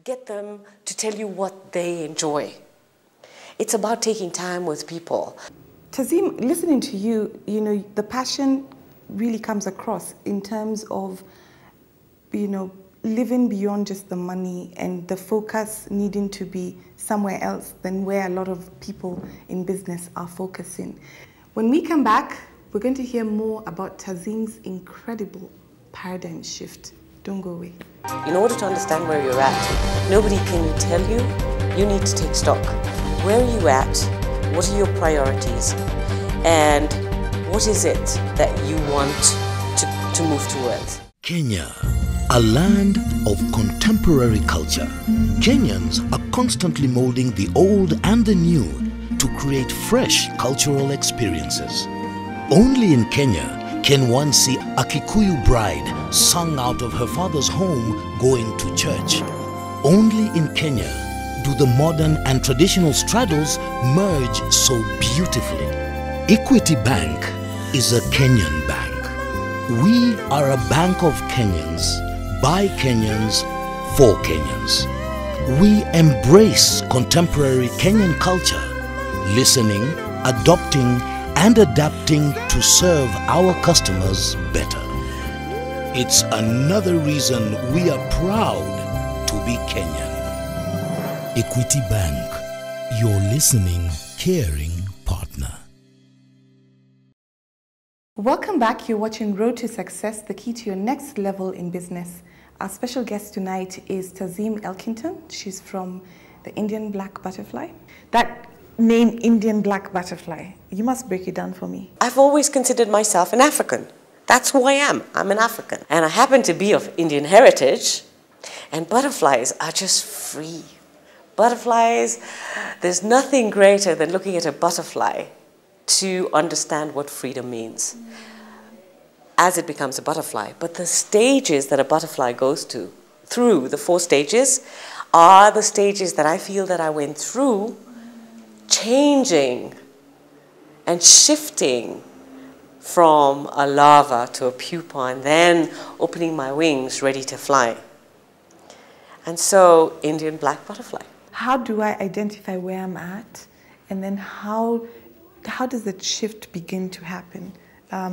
Get them to tell you what they enjoy. It's about taking time with people. Tazim, listening to you, the passion really comes across in terms of, living beyond just the money and the focus needing to be somewhere else than where a lot of people in business are focusing. When we come back, we're going to hear more about Tazim's incredible paradigm shift. Don't go away. In order to understand where you're at, nobody can tell you. You need to take stock. Where are you at? What are your priorities? And what is it that you want to move towards? Kenya, a land of contemporary culture. Kenyans are constantly molding the old and the new to create fresh cultural experiences. Only in Kenya can one see a Kikuyu bride sung out of her father's home going to church. Only in Kenya do the modern and traditional straddles merge so beautifully. Equity Bank is a Kenyan bank. We are a bank of Kenyans, by Kenyans, for Kenyans. We embrace contemporary Kenyan culture, listening, adopting, and adapting to serve our customers better. It's another reason we are proud to be Kenyan. Equity Bank, your listening, caring partner. Welcome back. You're watching Road to Success, the key to your next level in business. Our special guest tonight is Tazim Elkington. She's from the Indian Black Butterfly. That name, Indian Black Butterfly, you must break it down for me. I've always considered myself an African. That's who I am. I'm an African. And I happen to be of Indian heritage. And butterflies are just free. Butterflies, there's nothing greater than looking at a butterfly to understand what freedom means as it becomes a butterfly. But the stages that a butterfly goes through, the 4 stages, are the stages that I feel that I went through, changing and shifting from a larva to a pupa and then opening my wings ready to fly. And so, Indian Black Butterfly. How do I identify where I'm at? And then how does that shift begin to happen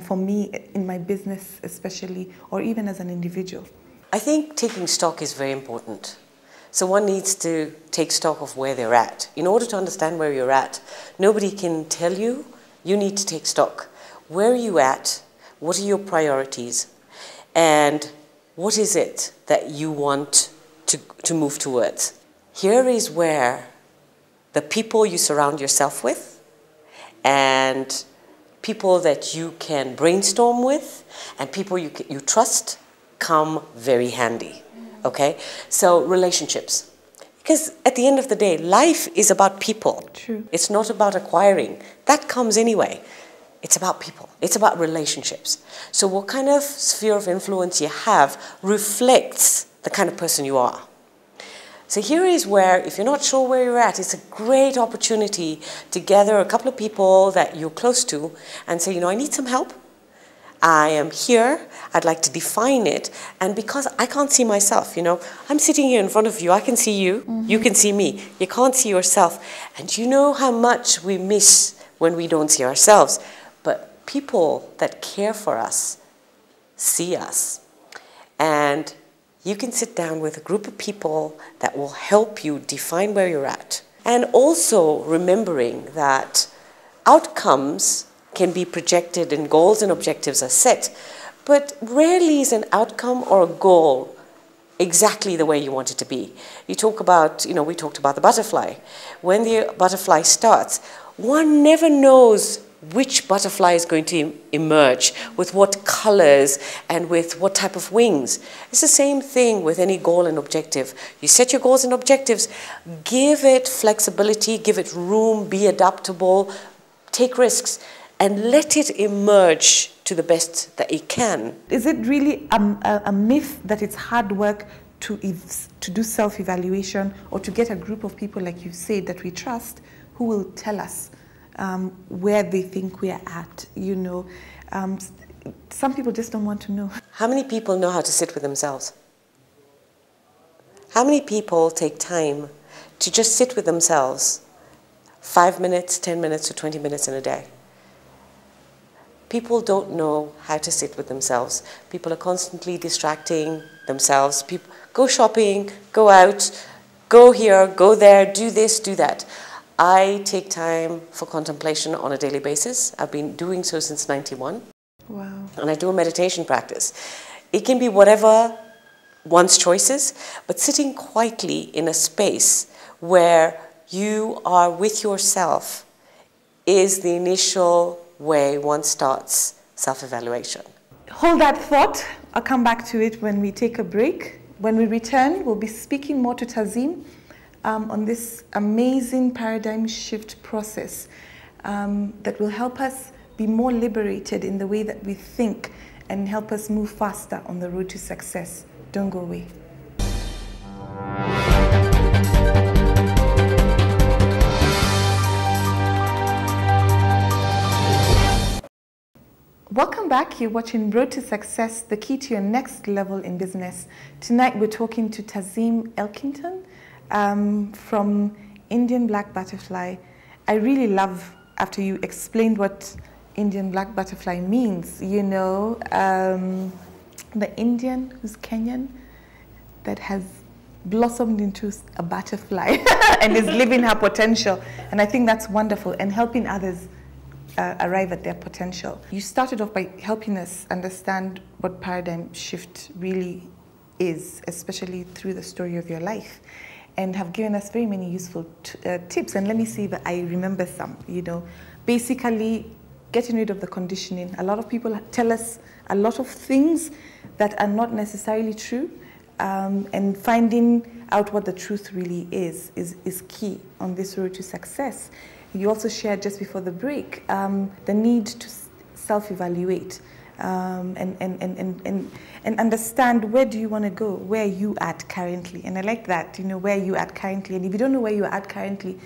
for me in my business especially, or even as an individual? I think taking stock is very important. So one needs to take stock of where they're at. In order to understand where you're at, nobody can tell you. You need to take stock. Where are you at? What are your priorities? And what is it that you want to move towards? Here is where the people you surround yourself with and people that you can brainstorm with and people you trust come very handy. Okay? So relationships. Because at the end of the day, life is about people. True. It's not about acquiring. That comes anyway. It's about people. It's about relationships. So what kind of sphere of influence you have reflects the kind of person you are. So here is where, if you're not sure where you're at, it's a great opportunity to gather a couple of people that you're close to and say, I need some help. I am here, I'd like to define it, and because I can't see myself, I'm sitting here in front of you, I can see you, you can see me, you can't see yourself, and you know how much we miss when we don't see ourselves, but people that care for us see us, and you can sit down with a group of people that will help you define where you're at, and also remembering that outcomes can be projected and goals and objectives are set, but rarely is an outcome or a goal exactly the way you want it to be. You talk about, we talked about the butterfly. When the butterfly starts, one never knows which butterfly is going to emerge, with what colors and with what type of wings. It's the same thing with any goal and objective. You set your goals and objectives, give it flexibility, give it room, be adaptable, take risks, and let it emerge to the best that it can. Is it really a myth that it's hard work to do self-evaluation or to get a group of people, like you said, that we trust, who will tell us where they think we are at? Some people just don't want to know. How many people know how to sit with themselves? How many people take time to just sit with themselves 5 minutes, 10 minutes, or 20 minutes in a day? People don't know how to sit with themselves. People are constantly distracting themselves. People go shopping, go out, go here, go there, do this, do that. I take time for contemplation on a daily basis. I've been doing so since '91. Wow. And I do a meditation practice. It can be whatever one's choices, but sitting quietly in a space where you are with yourself is the initial way one starts self-evaluation. Hold that thought. I'll come back to it when we take a break. When we return, we'll be speaking more to Tazim on this amazing paradigm shift process that will help us be more liberated in the way that we think and help us move faster on the road to success. Don't go away. Welcome back. You're watching Road to Success, the key to your next level in business. Tonight we're talking to Tazim Elkington from Indian Black Butterfly. I really love, after you explained what Indian Black Butterfly means, you know, the Indian who's Kenyan that has blossomed into a butterfly and is living her potential. And I think that's wonderful, and helping others arrive at their potential. You started off by helping us understand what paradigm shift really is, especially through the story of your life, and have given us very many useful tips. And let me see if I remember some. You know, basically getting rid of the conditioning. A lot of people tell us a lot of things that are not necessarily true, and finding out what the truth really is key on this road to success. You also shared just before the break the need to self-evaluate and understand, where do you want to go, where are you at currently. And I like that, you know, where you at currently. And if you don't know where you're at currently,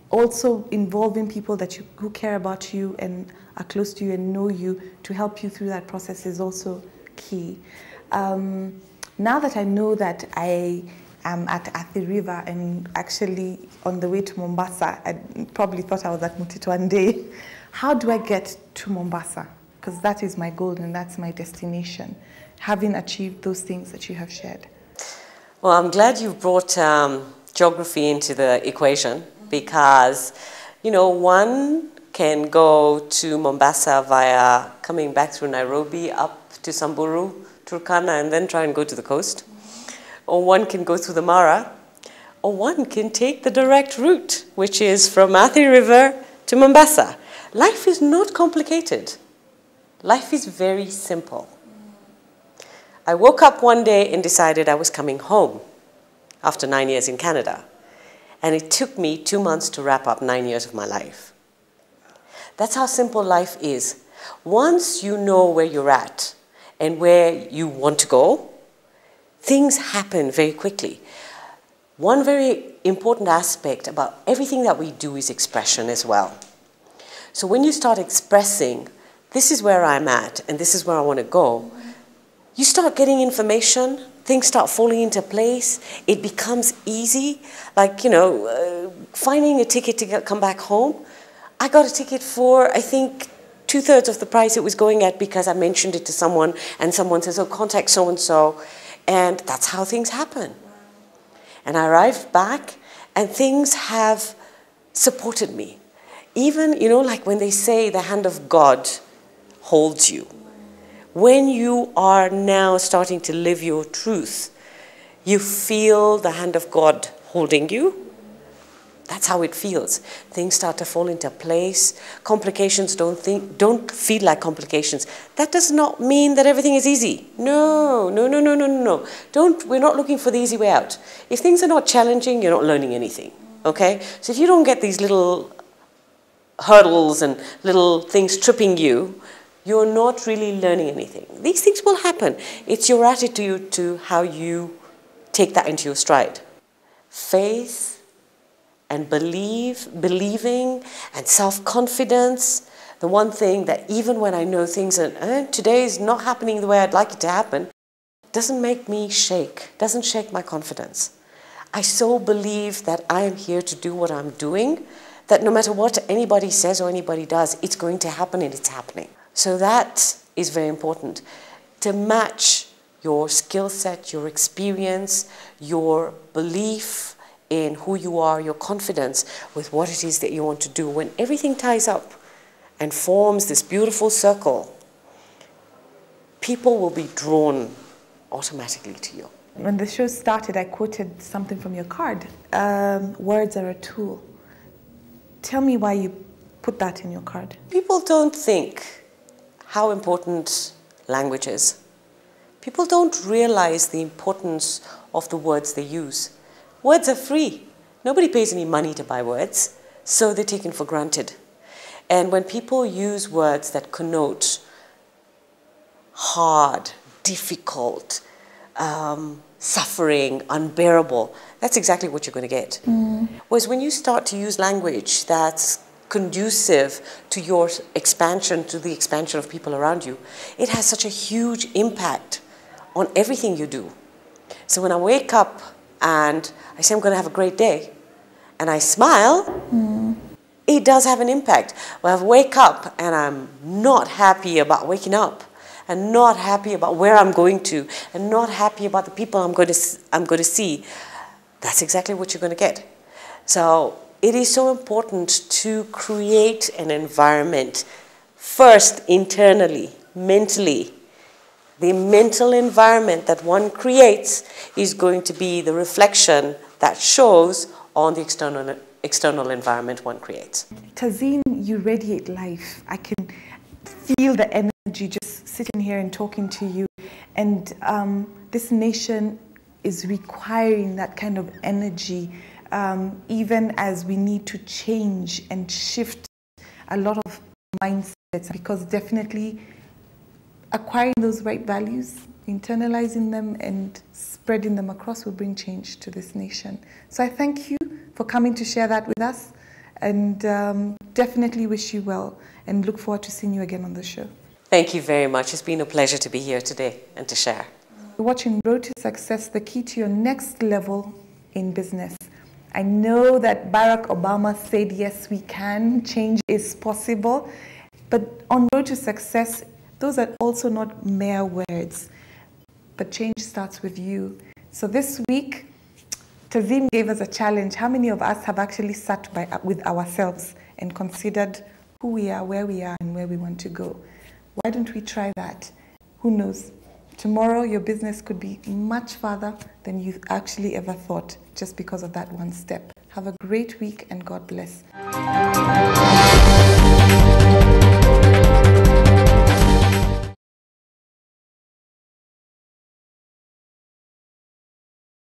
also involving people who care about you and are close to you and know you to help you through that process is also key. Now that I know that I am at Athi River and actually on the way to Mombasa, I probably thought I was at Mutito one day. How do I get to Mombasa? Because that is my goal and that's my destination, having achieved those things that you have shared. Well, I'm glad you brought geography into the equation, because, you know, one can go to Mombasa via coming back through Nairobi up to Samburu, Turkana, and then try and go to the coast. Or one can go through the Mara, or one can take the direct route, which is from Athi River to Mombasa. Life is not complicated. Life is very simple. I woke up one day and decided I was coming home after 9 years in Canada. And it took me 2 months to wrap up 9 years of my life. That's how simple life is. Once you know where you're at and where you want to go, things happen very quickly. One very important aspect about everything that we do is expression as well. So when you start expressing, this is where I'm at and this is where I want to go, you start getting information, things start falling into place, it becomes easy. Like, you know, finding a ticket to come back home. I got a ticket for, I think, 2/3 of the price it was going at because I mentioned it to someone and someone says, oh, contact so-and-so. And that's how things happen. And I arrived back and things have supported me. Even, you know, like when they say the hand of God holds you. When you are now starting to live your truth, you feel the hand of God holding you. That's how it feels. Things start to fall into place. Complications don't feel like complications. That does not mean that everything is easy. No. We're not looking for the easy way out. If things are not challenging, you're not learning anything. Okay? So if you don't get these little hurdles and little things tripping you, you're not really learning anything. These things will happen. It's your attitude to how you take that into your stride. Faith and believing and self-confidence. The one thing that even when I know things are, today is not happening the way I'd like it to happen, doesn't make me shake, doesn't shake my confidence. I so believe that I am here to do what I'm doing, that no matter what anybody says or anybody does, it's going to happen and it's happening. So that is very important, to match your skill set, your experience, your belief in who you are, your confidence with what it is that you want to do. When everything ties up and forms this beautiful circle, people will be drawn automatically to you. When the show started, I quoted something from your card. Words are a tool. Tell me why you put that in your card. People don't think how important language is. People don't realize the importance of the words they use. Words are free. Nobody pays any money to buy words, so they're taken for granted. And when people use words that connote hard, difficult, suffering, unbearable, that's exactly what you're going to get. Whereas when you start to use language that's conducive to your expansion, to the expansion of people around you, it has such a huge impact on everything you do. So when I wake up and I say I'm going to have a great day, and I smile, it does have an impact. When I wake up and I'm not happy about waking up, and not happy about where I'm going to, and not happy about the people I'm going to see, that's exactly what you're going to get. So it is so important to create an environment, first internally, mentally. The mental environment that one creates is going to be the reflection that shows on the external environment one creates. Tazim, you radiate life. I can feel the energy just sitting here and talking to you. And this nation is requiring that kind of energy, even as we need to change and shift a lot of mindsets, because definitely acquiring those right values, internalizing them and spreading them across will bring change to this nation. So I thank you for coming to share that with us, and definitely wish you well and look forward to seeing you again on the show. Thank you very much. It's been a pleasure to be here today and to share. You're watching Road to Success, the key to your next level in business. I know that Barack Obama said, yes, we can, change is possible. But on Road to Success, those are also not mere words, but change starts with you. So this week, Tazim gave us a challenge. How many of us have actually sat with ourselves and considered who we are, where we are, and where we want to go? Why don't we try that? Who knows? Tomorrow, your business could be much farther than you actually ever thought, just because of that one step. Have a great week, and God bless.